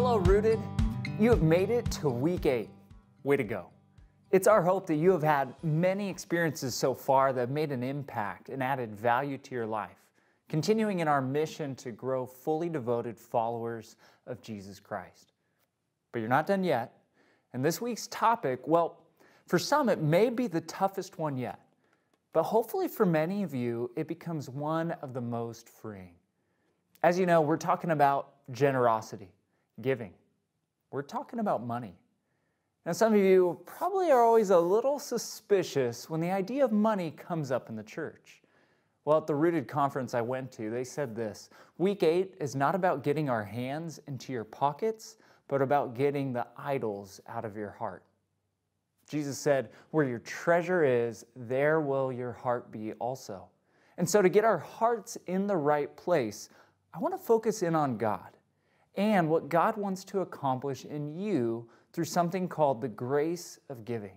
Hello, Rooted. You have made it to week 8. Way to go. It's our hope that you have had many experiences so far that have made an impact and added value to your life, continuing in our mission to grow fully devoted followers of Jesus Christ. But you're not done yet. And this week's topic, well, for some it may be the toughest one yet, but hopefully for many of you, it becomes one of the most freeing. As you know, we're talking about generosity, giving. We're talking about money. Now, some of you probably are always a little suspicious when the idea of money comes up in the church. Well, at the Rooted conference I went to, they said this: week 8 is not about getting our hands into your pockets, but about getting the idols out of your heart. Jesus said, where your treasure is, there will your heart be also. And so to get our hearts in the right place, I want to focus in on God and what God wants to accomplish in you through something called the grace of giving.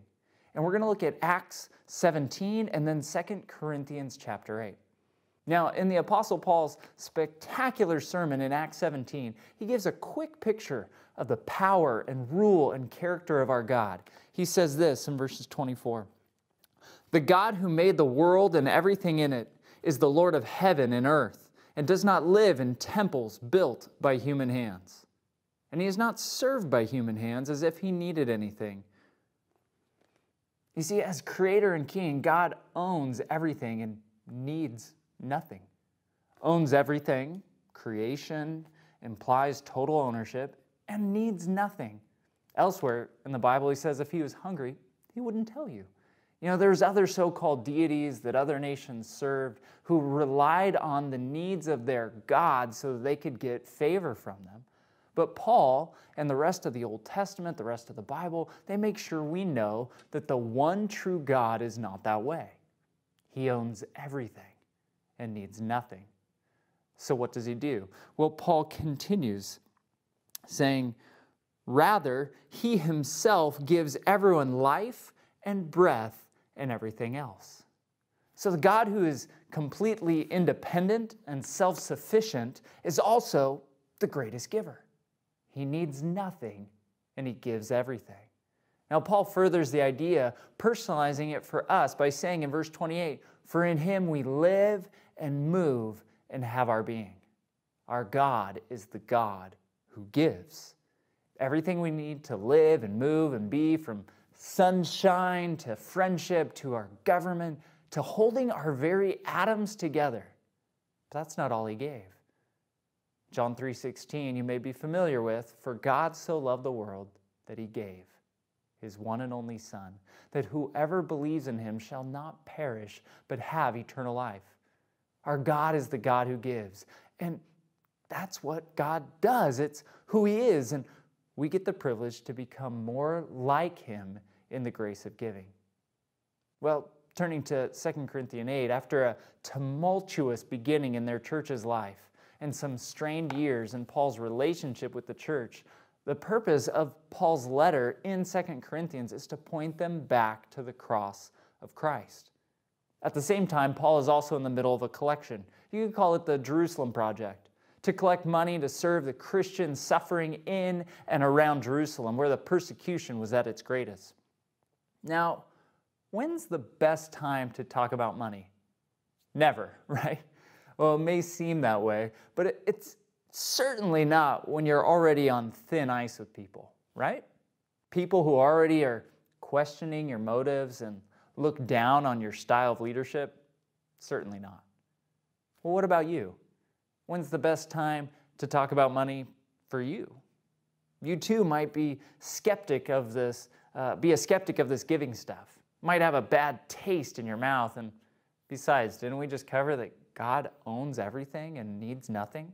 And we're going to look at Acts 17 and then 2 Corinthians chapter 8. Now, in the Apostle Paul's spectacular sermon in Acts 17, he gives a quick picture of the power and rule and character of our God. He says this in verses 24. The God who made the world and everything in it is the Lord of heaven and earth, and does not live in temples built by human hands. And he is not served by human hands as if he needed anything. You see, as creator and king, God owns everything and needs nothing. Owns everything, creation, implies total ownership, and needs nothing. Elsewhere in the Bible, he says if he was hungry, he wouldn't tell you. You know, there's other so-called deities that other nations served who relied on the needs of their gods so that they could get favor from them. But Paul and the rest of the Old Testament, the rest of the Bible, they make sure we know that the one true God is not that way. He owns everything and needs nothing. So what does he do? Well, Paul continues saying, rather, he himself gives everyone life and breath and everything else. So the God who is completely independent and self-sufficient is also the greatest giver. He needs nothing and he gives everything. Now Paul furthers the idea, personalizing it for us by saying in verse 28, for in him we live and move and have our being. Our God is the God who gives. Everything we need to live and move and be, from sunshine to friendship to our government to holding our very atoms together. But that's not all he gave. John 3:16 you may be familiar with, for God so loved the world that he gave his one and only Son, that whoever believes in him shall not perish but have eternal life. Our God is the God who gives. And that's what God does. It's who he is. And we get the privilege to become more like him in the grace of giving. Well, turning to 2 Corinthians 8, after a tumultuous beginning in their church's life and some strained years in Paul's relationship with the church, the purpose of Paul's letter in 2 Corinthians is to point them back to the cross of Christ. At the same time, Paul is also in the middle of a collection. You could call it the Jerusalem Project, to collect money to serve the Christians suffering in and around Jerusalem, where the persecution was at its greatest. Now, when's the best time to talk about money? Never, right? Well, it may seem that way, but it's certainly not when you're already on thin ice with people, right? People who already are questioning your motives and look down on your style of leadership, certainly not. Well, what about you? When's the best time to talk about money for you? You too might be a skeptic of this giving stuff. Might have a bad taste in your mouth. And besides, didn't we just cover that God owns everything and needs nothing?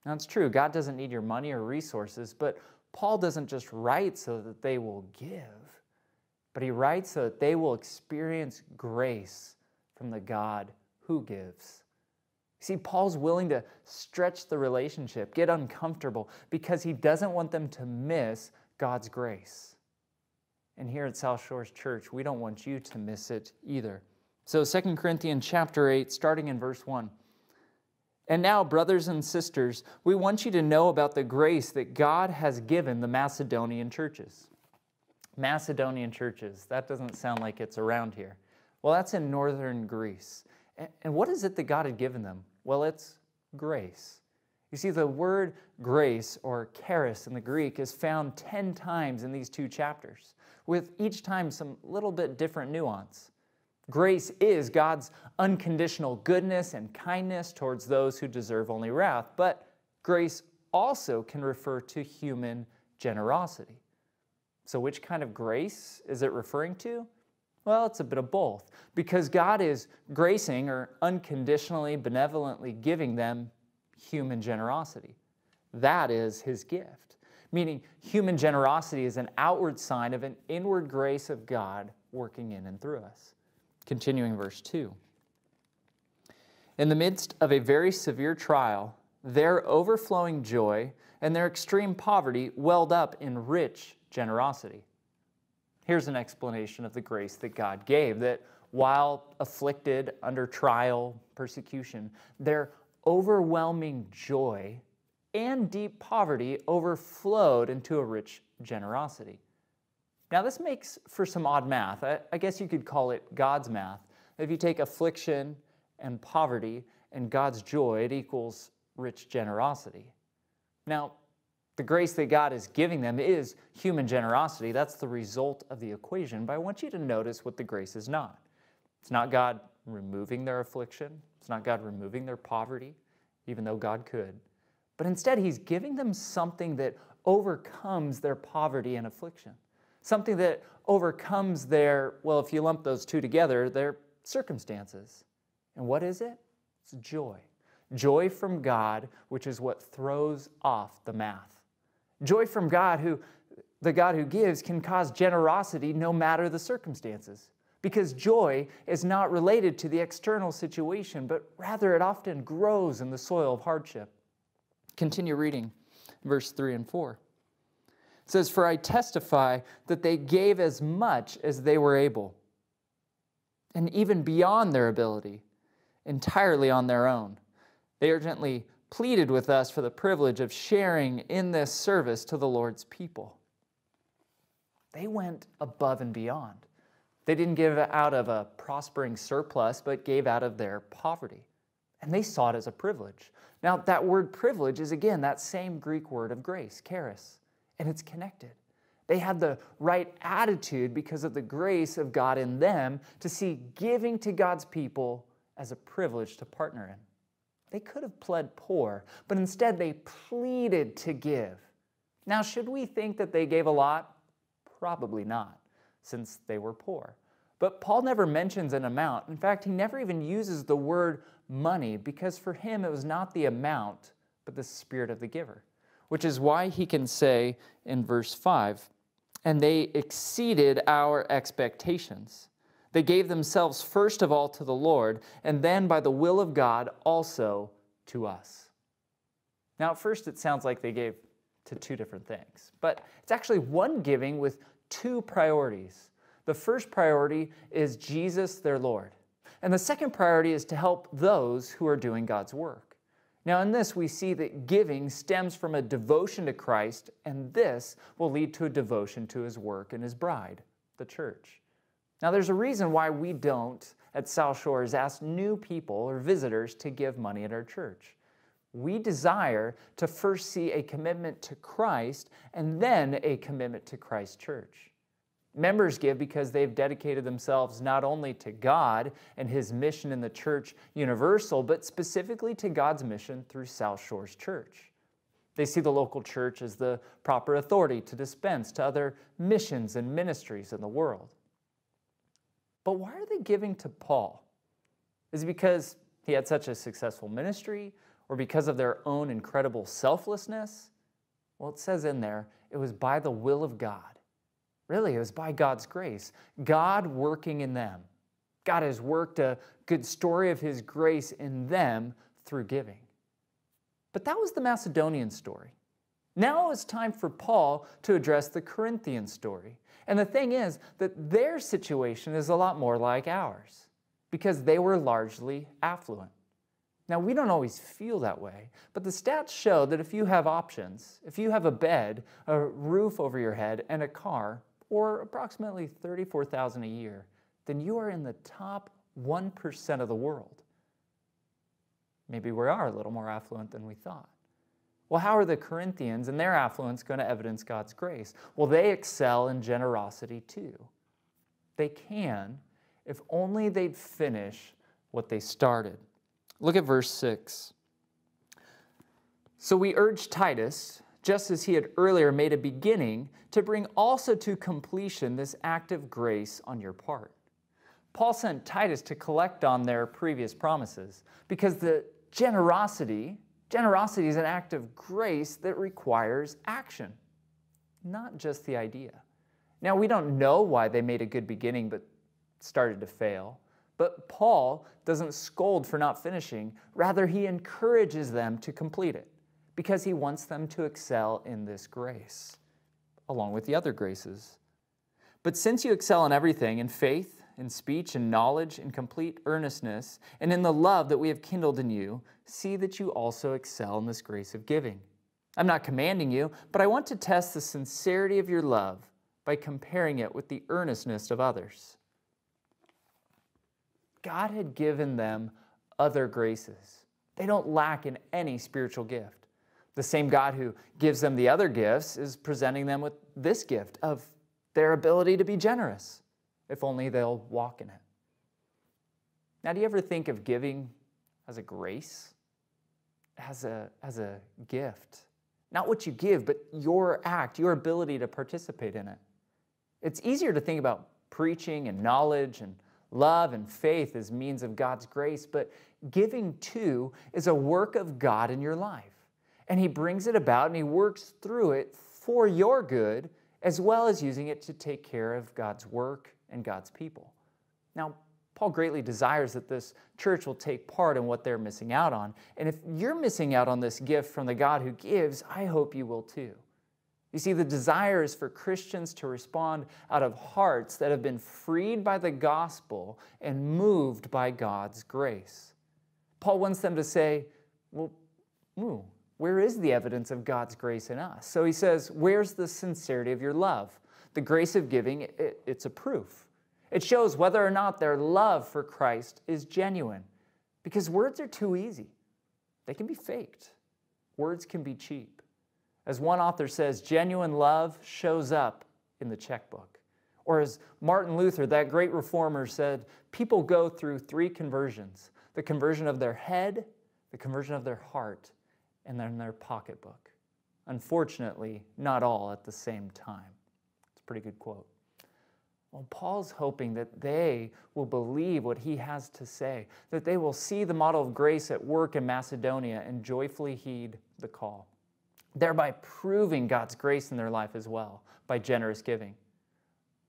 Now, it's true, God doesn't need your money or resources, but Paul doesn't just write so that they will give, but he writes so that they will experience grace from the God who gives. See, Paul's willing to stretch the relationship, get uncomfortable, because he doesn't want them to miss God's grace. And here at South Shores Church, we don't want you to miss it either. So 2 Corinthians chapter 8, starting in verse 1. And now, brothers and sisters, we want you to know about the grace that God has given the Macedonian churches. Macedonian churches, that doesn't sound like it's around here. Well, that's in northern Greece. And what is it that God had given them? Well, it's grace. You see, the word grace, or charis in the Greek, is found 10 times in these 2 chapters, with each time some little bit different nuance. Grace is God's unconditional goodness and kindness towards those who deserve only wrath, but grace also can refer to human generosity. So which kind of grace is it referring to? Well, it's a bit of both, because God is gracing or unconditionally, benevolently giving them human generosity. That is His gift, meaning human generosity is an outward sign of an inward grace of God working in and through us. Continuing verse 2. In the midst of a very severe trial, their overflowing joy and their extreme poverty welled up in rich generosity. Here's an explanation of the grace that God gave, that while afflicted under trial, persecution, their overwhelming joy and deep poverty overflowed into a rich generosity. Now, this makes for some odd math. I guess you could call it God's math. If you take affliction and poverty and God's joy, it equals rich generosity. Now, the grace that God is giving them is human generosity. That's the result of the equation. But I want you to notice what the grace is not. It's not God removing their affliction. It's not God removing their poverty, even though God could. But instead, He's giving them something that overcomes their poverty and affliction. Something that overcomes their, well, if you lump those 2 together, their circumstances. And what is it? It's joy. Joy from God, which is what throws off the math. Joy from God, the God who gives, can cause generosity no matter the circumstances. Because joy is not related to the external situation, but rather it often grows in the soil of hardship. Continue reading verse 3 and 4. It says, "For I testify that they gave as much as they were able, and even beyond their ability, entirely on their own. They urgently pleaded with us for the privilege of sharing in this service to the Lord's people." They went above and beyond. They didn't give out of a prospering surplus, but gave out of their poverty. And they saw it as a privilege. Now, that word privilege is, again, that same Greek word of grace, charis. And it's connected. They had the right attitude because of the grace of God in them to see giving to God's people as a privilege to partner in. They could have pled poor, but instead they pleaded to give. Now, should we think that they gave a lot? Probably not, since they were poor. But Paul never mentions an amount. In fact, he never even uses the word money, because for him it was not the amount, but the spirit of the giver. Which is why he can say in verse 5, "And they exceeded our expectations. They gave themselves first of all to the Lord, and then by the will of God also to us." Now, at first it sounds like they gave to 2 different things, but it's actually one giving with 2 priorities. The first priority is Jesus, their Lord. And the second priority is to help those who are doing God's work. Now, in this, we see that giving stems from a devotion to Christ, and this will lead to a devotion to His work and His bride, the church. Now, there's a reason why we don't, at South Shores, ask new people or visitors to give money at our church. We desire to first see a commitment to Christ and then a commitment to Christ's church. Members give because they've dedicated themselves not only to God and His mission in the church universal, but specifically to God's mission through South Shores Church. They see the local church as the proper authority to dispense to other missions and ministries in the world. But why are they giving to Paul? Is it because he had such a successful ministry, or because of their own incredible selflessness? Well, it says in there, it was by the will of God. Really, it was by God's grace. God working in them. God has worked a good story of His grace in them through giving. But that was the Macedonian story. Now it's time for Paul to address the Corinthian story. And the thing is that their situation is a lot more like ours, because they were largely affluent. Now, we don't always feel that way, but the stats show that if you have options, if you have a bed, a roof over your head, and a car, or approximately $34,000 a year, then you are in the top 1% of the world. Maybe we are a little more affluent than we thought. Well, how are the Corinthians and their affluence going to evidence God's grace? Well, they excel in generosity too. They can, if only they'd finish what they started. Look at verse 6. So we urge Titus, just as he had earlier made a beginning, to bring also to completion this act of grace on your part. Paul sent Titus to collect on their previous promises because the generosity is an act of grace that requires action, not just the idea. Now, we don't know why they made a good beginning but started to fail. But Paul doesn't scold for not finishing. Rather, he encourages them to complete it because he wants them to excel in this grace, along with the other graces. But since you excel in everything, in faith, in speech, in knowledge, in complete earnestness, and in the love that we have kindled in you, see that you also excel in this grace of giving. I'm not commanding you, but I want to test the sincerity of your love by comparing it with the earnestness of others. God had given them other graces. They don't lack in any spiritual gift. The same God who gives them the other gifts is presenting them with this gift of their ability to be generous, if only they'll walk in it. Now, do you ever think of giving as a grace? As a gift? Not what you give, but your act, your ability to participate in it. It's easier to think about preaching and knowledge and love and faith as means of God's grace, but giving too is a work of God in your life. And He brings it about and He works through it for your good, as well as using it to take care of God's work and God's people. Now, Paul greatly desires that this church will take part in what they're missing out on. And if you're missing out on this gift from the God who gives, I hope you will too. You see, the desire is for Christians to respond out of hearts that have been freed by the gospel and moved by God's grace. Paul wants them to say, well, where is the evidence of God's grace in us? So he says, where's the sincerity of your love? The grace of giving, it's a proof. It shows whether or not their love for Christ is genuine. Because words are too easy. They can be faked. Words can be cheap. As one author says, genuine love shows up in the checkbook. Or as Martin Luther, that great reformer, said, people go through 3 conversions: the conversion of their head, the conversion of their heart, and then their pocketbook. Unfortunately, not all at the same time. It's a pretty good quote. Well, Paul's hoping that they will believe what he has to say, that they will see the model of grace at work in Macedonia and joyfully heed the call, thereby proving God's grace in their life as well by generous giving.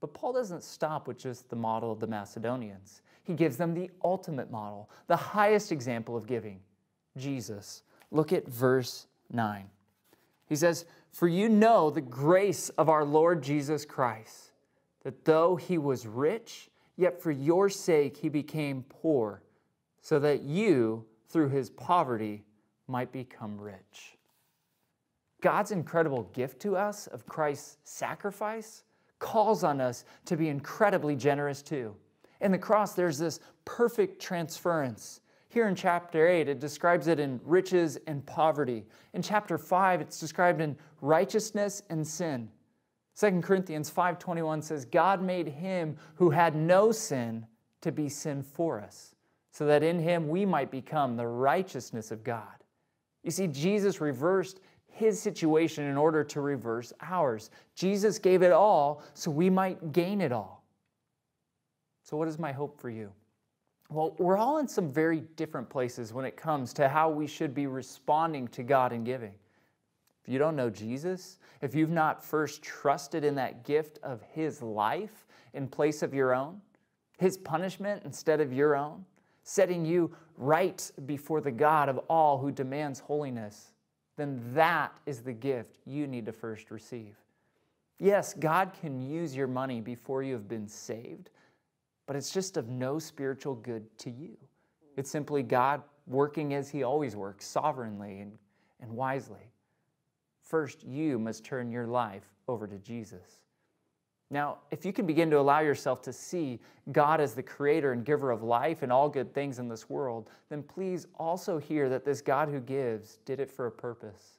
But Paul doesn't stop with just the model of the Macedonians. He gives them the ultimate model, the highest example of giving, Jesus. Look at verse 9. He says, "For you know the grace of our Lord Jesus Christ, that though he was rich, yet for your sake he became poor, so that you, through his poverty, might become rich." God's incredible gift to us of Christ's sacrifice calls on us to be incredibly generous too. In the cross, there's this perfect transference. Here in chapter 8, it describes it in riches and poverty. In chapter 5, it's described in righteousness and sin. 2 Corinthians 5:21 says, God made him who had no sin to be sin for us, so that in him we might become the righteousness of God. You see, Jesus reversed his situation in order to reverse ours. Jesus gave it all so we might gain it all. So what is my hope for you? Well, we're all in some very different places when it comes to how we should be responding to God in giving. If you don't know Jesus, if you've not first trusted in that gift of his life in place of your own, his punishment instead of your own, setting you right before the God of all who demands holiness, then that is the gift you need to first receive. Yes, God can use your money before you have been saved, but it's just of no spiritual good to you. It's simply God working as he always works, sovereignly and wisely. First, you must turn your life over to Jesus. Now, if you can begin to allow yourself to see God as the creator and giver of life and all good things in this world, then please also hear that this God who gives did it for a purpose.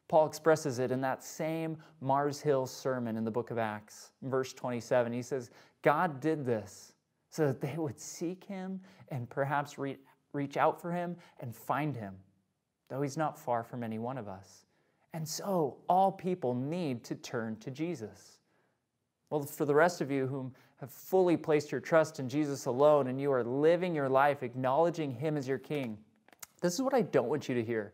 Paul expresses it in that same Mars Hill sermon in the book of Acts, verse 27. He says, God did this so that they would seek him and perhaps reach out for him and find him, though he's not far from any one of us. And so all people need to turn to Jesus. Well, for the rest of you who have fully placed your trust in Jesus alone and you are living your life acknowledging him as your king, this is what I don't want you to hear.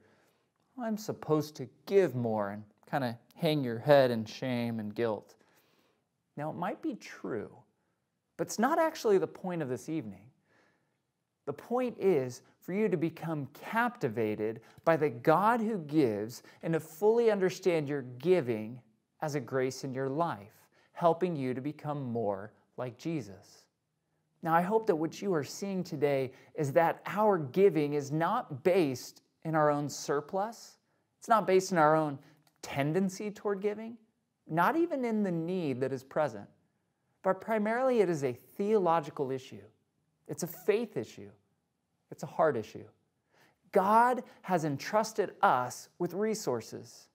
I'm supposed to give more and kind of hang your head in shame and guilt. Now, it might be true, but it's not actually the point of this evening. The point is for you to become captivated by the God who gives and to fully understand your giving as a grace in your life, helping you to become more like Jesus. Now, I hope that what you are seeing today is that our giving is not based in our own surplus. It's not based in our own tendency toward giving, not even in the need that is present, but primarily it is a theological issue. It's a faith issue. It's a heart issue. God has entrusted us with resources,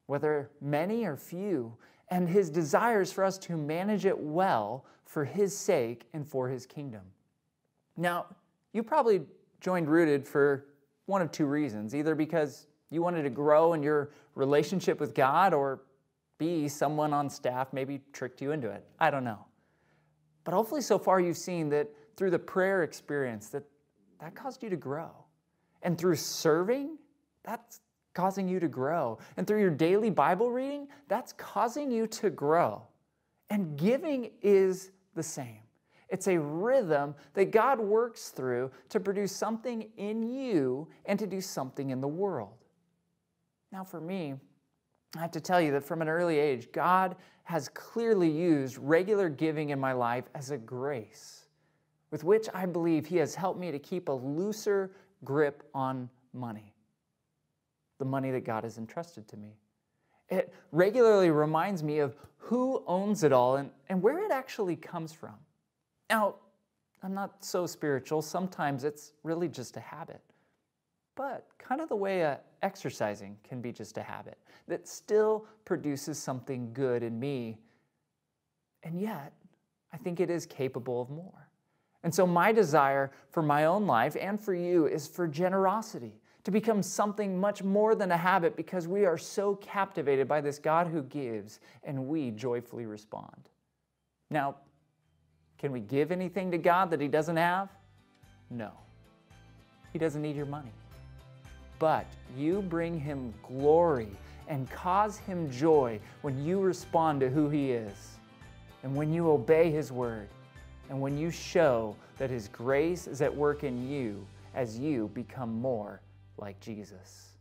whether many or few, and his desires for us to manage it well for his sake and for his kingdom. Now, you probably joined Rooted for one of two reasons, either because you wanted to grow in your relationship with God, or B, someone on staff maybe tricked you into it. I don't know. But hopefully so far you've seen that through the prayer experience that caused you to grow. And through serving, that's causing you to grow. And through your daily Bible reading, that's causing you to grow. And giving is the same. It's a rhythm that God works through to produce something in you and to do something in the world. Now for me, I have to tell you that from an early age, God has clearly used regular giving in my life as a grace, with which I believe he has helped me to keep a looser grip on money. The money that God has entrusted to me. It regularly reminds me of who owns it all and where it actually comes from. Now, I'm not so spiritual. Sometimes it's really just a habit. But kind of the way exercising can be just a habit that still produces something good in me. And yet, I think it is capable of more. And so my desire for my own life and for you is for generosity, to become something much more than a habit because we are so captivated by this God who gives and we joyfully respond. Now, can we give anything to God that he doesn't have? No. He doesn't need your money. But you bring him glory and cause him joy when you respond to who he is and when you obey his word and when you show that his grace is at work in you as you become more like Jesus.